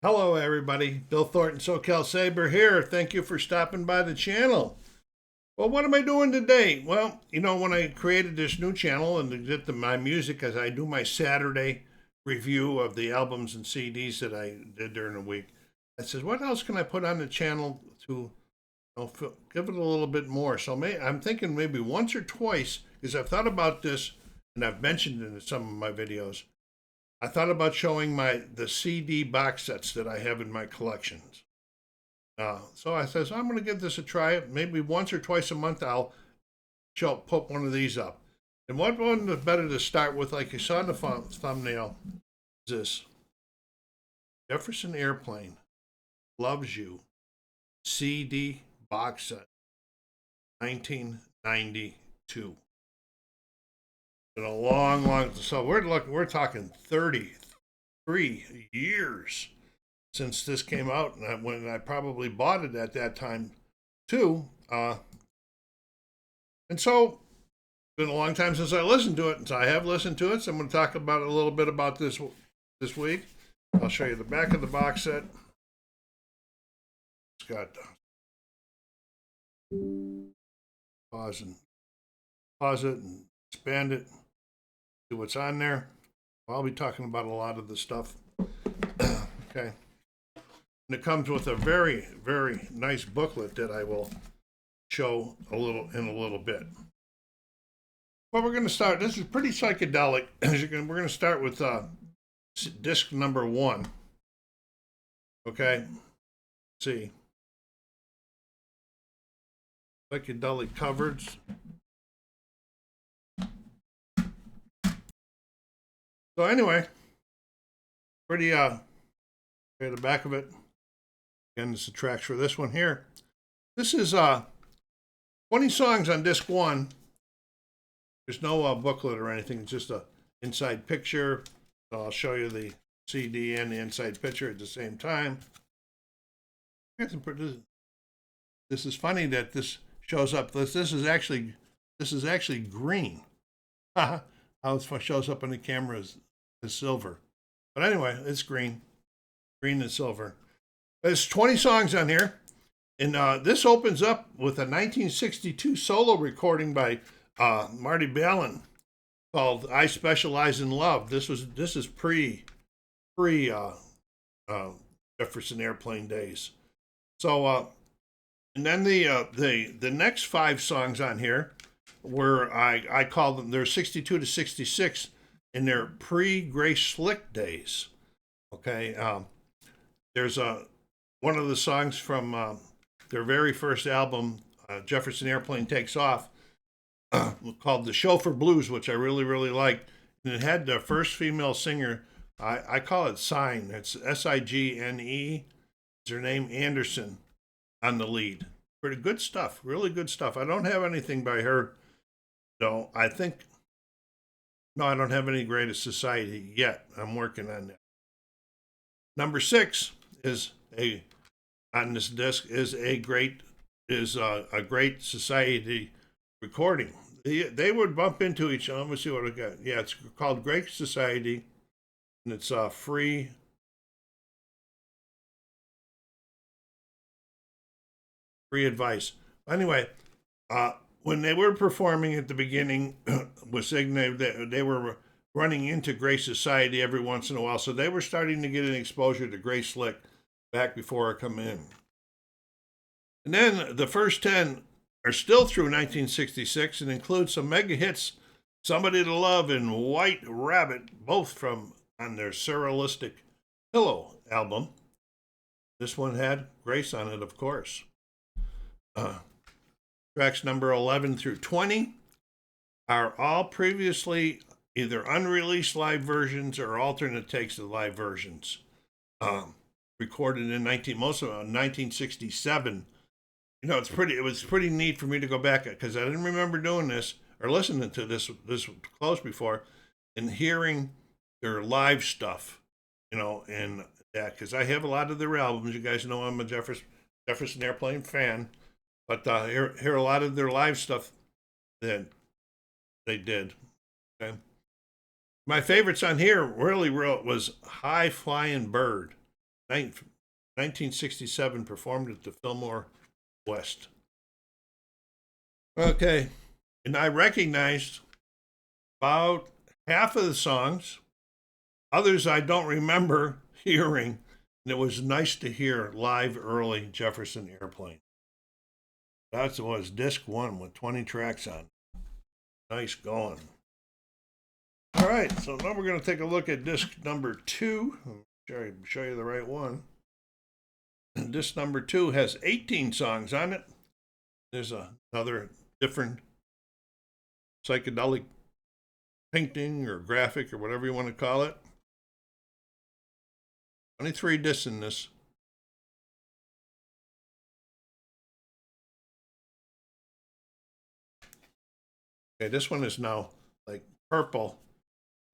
Hello, everybody. Bill Thornton, SoCalSabre here. Thank you for stopping by the channel. Well, what am I doing today? Well, when I created this new channel and did my music, as I do my Saturday review of the albums and CDs that I did during the week, I said, what else can I put on the channel to give it a little bit more? So I'm thinking maybe once or twice, because I've thought about this and I've mentioned it in some of my videos. I thought about showing the CD box sets that I have in my collections. So I says I'm going to give this a try. Maybe once or twice a month I'll put one of these up. And what one is better to start with, like you saw in the thumbnail, is this Jefferson Airplane Loves You CD box set, 1992. Been a long. So we're talking 33 years since this came out, and when I probably bought it at that time too. And so it's been a long time since I listened to it, and so I have listened to it. So I'm going to talk about a little bit about this week. I'll show you the back of the box set. It's got pause it and expand it. See what's on there. I'll be talking about a lot of the stuff. Okay. And it comes with a very, very nice booklet that I will show in a little bit. Well, we're going to start. This is pretty psychedelic. We're going to start with disc number 1. Okay. Let's see. Psychedelic covers. So anyway, pretty the back of it. Again, this is the tracks for this one here. This is 20 songs on disc 1. There's no booklet or anything. It's just a inside picture. So I'll show you the CD and the inside picture at the same time. This is funny that this shows up. This is actually green. How it shows up on the camera is silver. But anyway, it's green and silver. There's 20 songs on here. And this opens up with a 1962 solo recording by Marty Balin called "I Specialize in Love." This is pre Jefferson Airplane days. So and then the next 5 songs on here were I call them, they're 62 to 66 in their pre-Grace Slick days. Okay, there's one of the songs from their very first album, Jefferson Airplane Takes Off, called "The Chauffeur Blues," which I really, really liked. And it had the first female singer. I call it Sign. It's Signe. It's her name, Anderson, on the lead. Pretty good stuff. Really good stuff. I don't have anything by her, though. No, I don't have any Greatest Society yet. I'm working on that. Number 6 is on this disc is a great Society recording. They would bump into each other. Let me see what I got. Yeah, it's called Great Society, and it's free advice. Anyway, when they were performing at the beginning with Signe, they were running into Grace Society every once in a while, so they were starting to get an exposure to Grace Slick back before I come in. And then the first 10 are still through 1966 and include some mega hits, "Somebody to Love" and "White Rabbit," both on their Surrealistic Pillow album. This one had Grace on it, of course. Tracks number 11 through 20 are all previously either unreleased live versions or alternate takes of live versions. Recorded in 1967. It was pretty neat for me to go back because I didn't remember doing this or listening to this close before and hearing their live stuff, and that, because I have a lot of their albums. You guys know I'm a Jefferson Airplane fan, but hear a lot of their live stuff that they did. Okay. My favorites on here really was "High Flying Bird." 1967, performed at the Fillmore West. Okay, and I recognized about half of the songs. Others I don't remember hearing. And it was nice to hear live early Jefferson Airplane. That was disc 1 with 20 tracks on. Nice going. All right, so now we're going to take a look at disc number 2. I'll show you the right one. And disc number 2 has 18 songs on it. There's another different psychedelic painting or graphic or whatever you want to call it. 23 discs in this. Okay, this one is now like purple,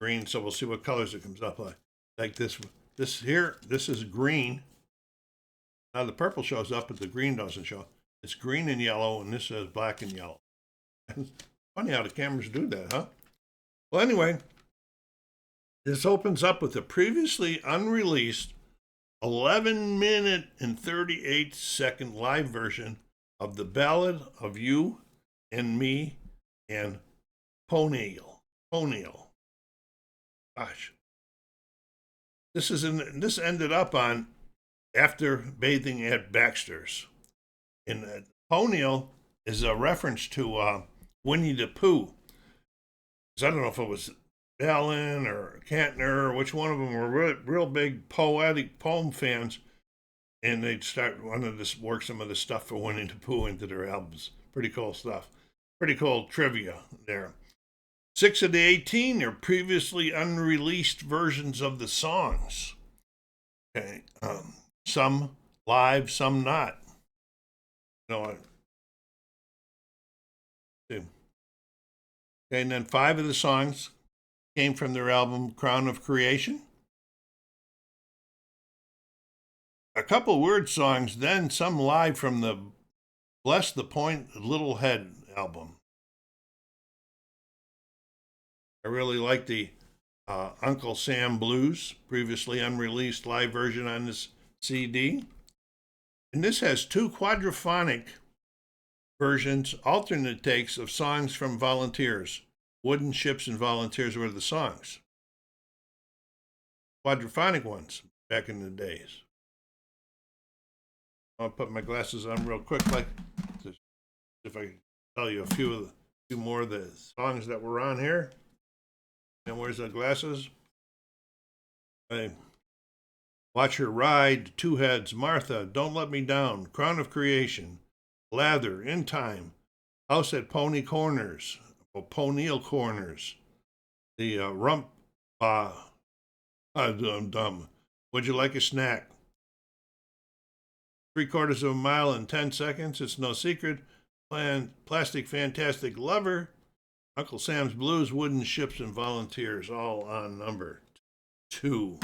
green, so we'll see what colors it comes up like. Like this here, this is green. Now the purple shows up, but the green doesn't show. It's green and yellow, and this is black and yellow. Funny how the cameras do that, huh? Well, anyway, this opens up with a previously unreleased 11-minute and 38-second live version of the Ballad of You and Me and Pony'll. Gosh. This ended up on After Bathing at Baxter's. And Pony'll is a reference to Winnie the Pooh. I don't know if it was Allen or Kantner, or which one of them were real big poetic poem fans, and they'd wanted to work some of the stuff for Winnie the Pooh into their albums. Pretty cool stuff. Pretty cool trivia there. 6 of the 18 are previously unreleased versions of the songs. Okay, some live, some not. Okay, and then 5 of the songs came from their album Crown of Creation. A couple word songs, then some live from the Bless the Point Little Head album. I really like the Uncle Sam Blues, previously unreleased live version on this CD. And this has 2 quadraphonic versions, alternate takes of songs from Volunteers. Wooden Ships and Volunteers were the songs. Quadraphonic ones back in the days. I'll put my glasses on real quick, like if I can tell you a few more of the songs that were on here. And where's the glasses? Hey. Watch Her Ride, Two Heads, Martha, Don't Let Me Down, Crown of Creation, Lather, In Time, House at Pony Corners, or Pony'll Corners, the Rump, Dum. Would You Like a Snack? 3/4 of a Mile in 10 Seconds, It's No Secret, Plastic Fantastic Lover, Uncle Sam's Blues, Wooden Ships, and Volunteers, all on number 2.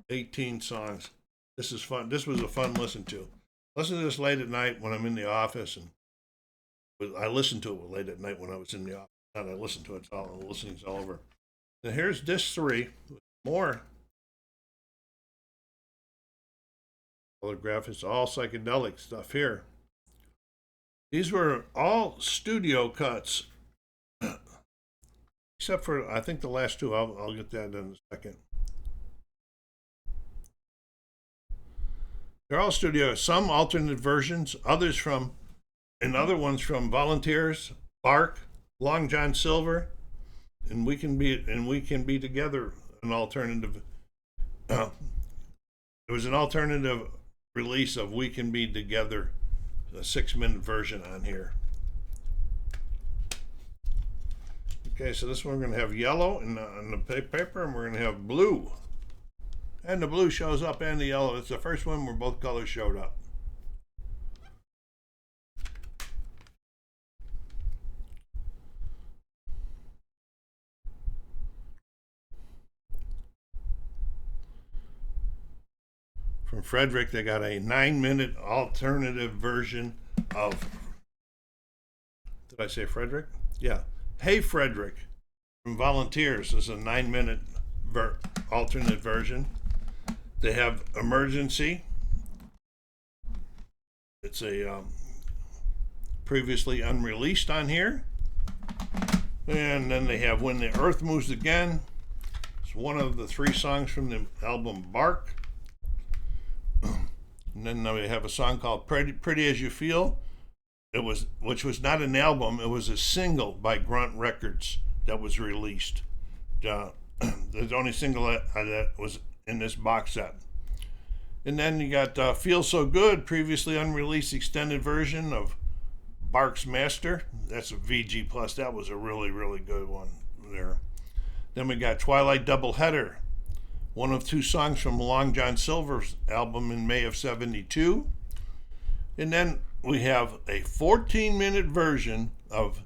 18 songs. This is fun. This was a fun listen to. Listen to this late at night when I'm in the office, and I listened to it late at night when I was in the office. Not I listened to it, it's all the listening's all over. Now here's disc 3 with more holograph. It's all psychedelic stuff here. These were all studio cuts, except for I think the last 2. I'll get that in a second. They're all studio, some alternate versions, others from, and other ones from Volunteers, Bark, Long John Silver, and We Can Be Together. An alternative. It was an alternative release of We Can Be Together, a 6-minute version on here. Okay, so this one we're going to have yellow on the paper, and we're going to have blue. And the blue shows up and the yellow. It's the first one where both colors showed up. From Frederick, they got a 9-minute alternative version of, did I say Frederick? Yeah. Hey Frederick from Volunteers is a 9-minute alternate version. They have Emergency, It's a previously unreleased on here. And then they have When the Earth Moves Again. It's one of the 3 songs from the album Bark. And then we have a song called Pretty As You Feel. Which was not an album, it was a single by Grunt Records that was released. The only single that was in this box set. And then you got Feel So Good, previously unreleased extended version of Bark's Master. That's a VG Plus. That was a really, really good one there. Then we got Twilight Doubleheader, one of 2 songs from Long John Silver's album in May of '72. And then we have a 14-minute version of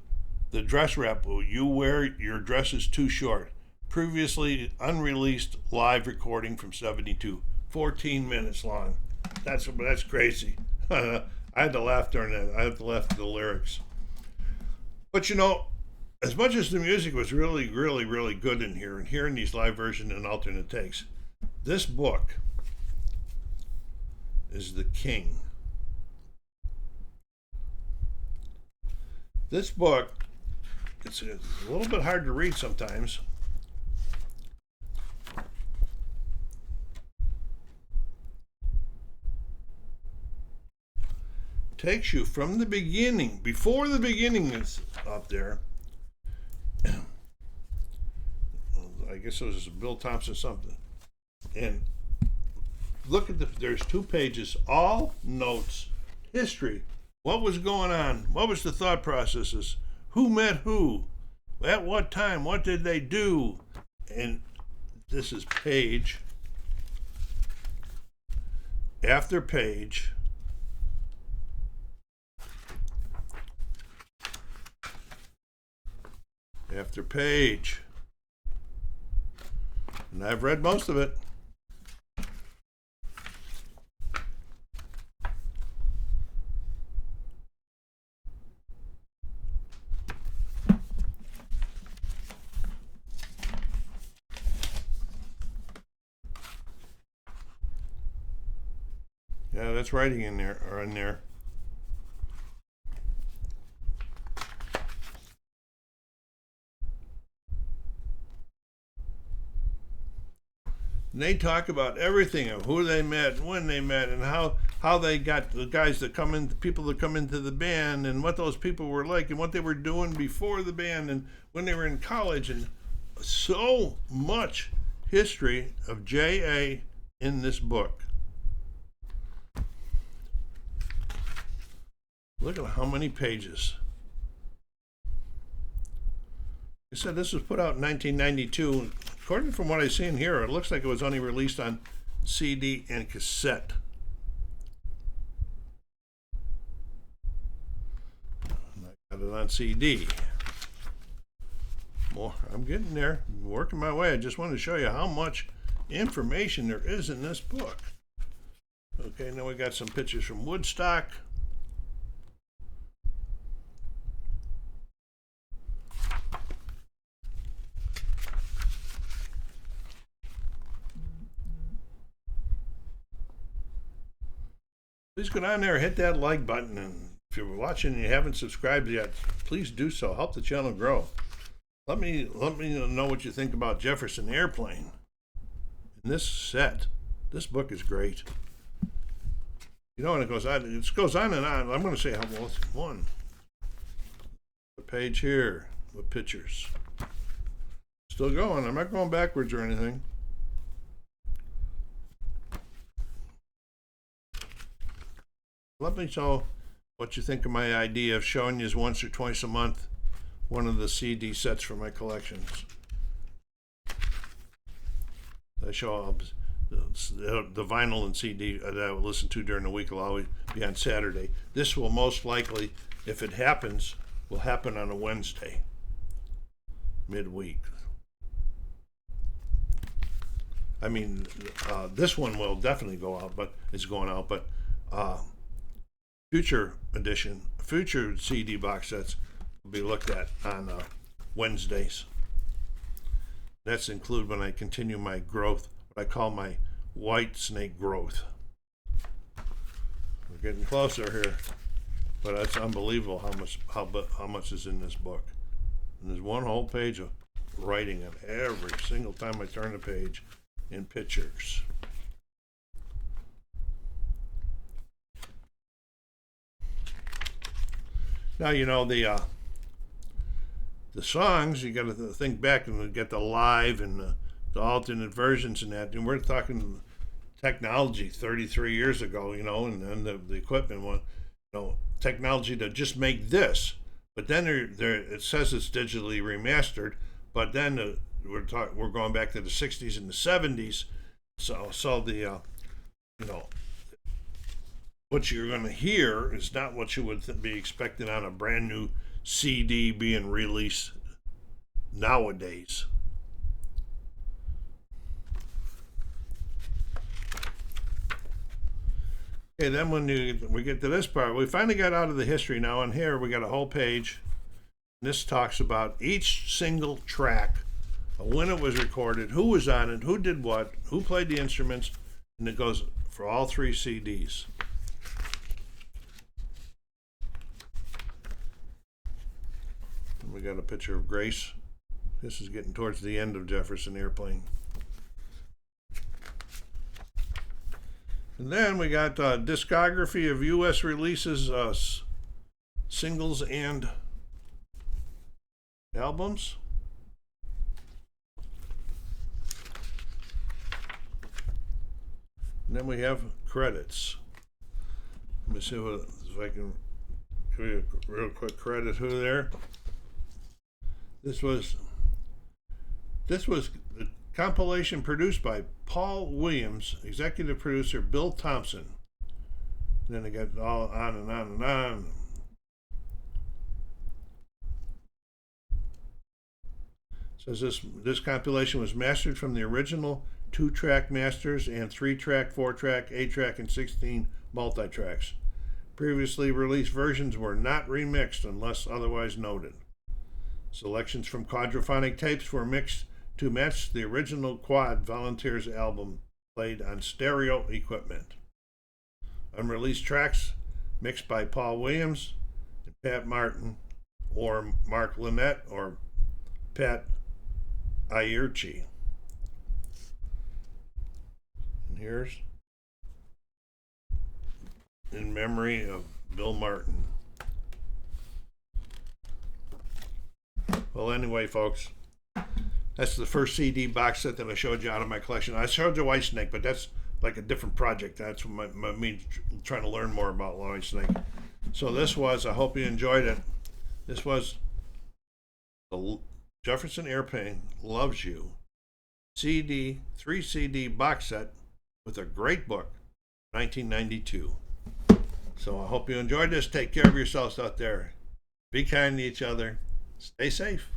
the dress rap, You Wear Your Dress Is Too Short, previously unreleased live recording from '72. 14 minutes long. That's crazy. I had to laugh during that. I had to laugh at the lyrics. But you know, as much as the music was really, really, really good in here, and hearing these live versions and alternate takes, this book is the king. This book, it's a little bit hard to read sometimes. Takes you from the beginning, before the beginning is up there. I guess it was Bill Thompson something. And look at there's 2 pages, all notes, history. What was going on? What was the thought processes? Who met who? At what time? What did they do? And this is page after page after page. And I've read most of it. Yeah, that's writing in there, or in there. And they talk about everything of who they met, and when they met, and how they got the guys that come in, the people that come into the band, and what those people were like, and what they were doing before the band, and when they were in college, and so much history of J.A. in this book. Look at how many pages. They said this was put out in 1992. According from what I see in here, it looks like it was only released on CD and cassette. And I got it on CD. More, I'm getting there, I'm working my way. I just wanted to show you how much information there is in this book. Okay, now we got some pictures from Woodstock. Please go down there, hit that like button, and if you're watching and you haven't subscribed yet, please do so. Help the channel grow. Let me know what you think about Jefferson Airplane. In this set, this book is great. You know, and it goes on and on. I'm going to say how well it's one. The page here with pictures. Still going. I'm not going backwards or anything. Let me know what you think of my idea of showing you once or twice a month one of the CD sets from my collections. I show all the vinyl and CD that I will listen to during the week will always be on Saturday. This will most likely, if it happens, will happen on a Wednesday, midweek. I mean, this one will definitely go out, but it's going out, but future CD box sets will be looked at on Wednesdays. That's included when I continue my growth, what I call my white snake growth. We're getting closer here, but that's unbelievable how much is in this book. And there's one whole page of writing on every single time I turn the page in pictures. Now, you know, the songs, you got to think back and get the live and the alternate versions and that. And we're talking technology 33 years ago, you know, and then the equipment one, you know, technology to just make this. But then it says it's digitally remastered, but then we're going back to the 60s and the 70s. So the you know, what you're going to hear is not what you would be expecting on a brand new CD being released nowadays. Okay, then when we get to this part, we finally got out of the history now, and here we got a whole page. This talks about each single track, when it was recorded, who was on it, who did what, who played the instruments, and it goes for all 3 CDs. And we got a picture of Grace. This is getting towards the end of Jefferson Airplane. And then we got discography of U.S. releases, singles and albums. And then we have credits. Let me see if I can give you a real quick credit who there. This was the compilation produced by Paul Williams, executive producer Bill Thompson. Then it got all on and on and on. It says this compilation was mastered from the original 2-track masters and 3-track, 4-track, 8-track, and 16 multi-tracks. Previously released versions were not remixed unless otherwise noted. Selections from quadraphonic tapes were mixed to match the original Quad Volunteers album played on stereo equipment. Unreleased tracks mixed by Paul Williams and Pat Martin, or Mark Lynette, or Pat Ierchi. And here's in memory of Bill Martin. Well, anyway, folks, that's the first CD box set that I showed you out of my collection. I showed you Whitesnake, but that's like a different project. That's me trying to learn more about Whitesnake. So this was, I hope you enjoyed it. This was the Jefferson Airplane Loves You CD, 3 CD box set with a great book, 1992. So I hope you enjoyed this. Take care of yourselves out there. Be kind to each other. Stay safe.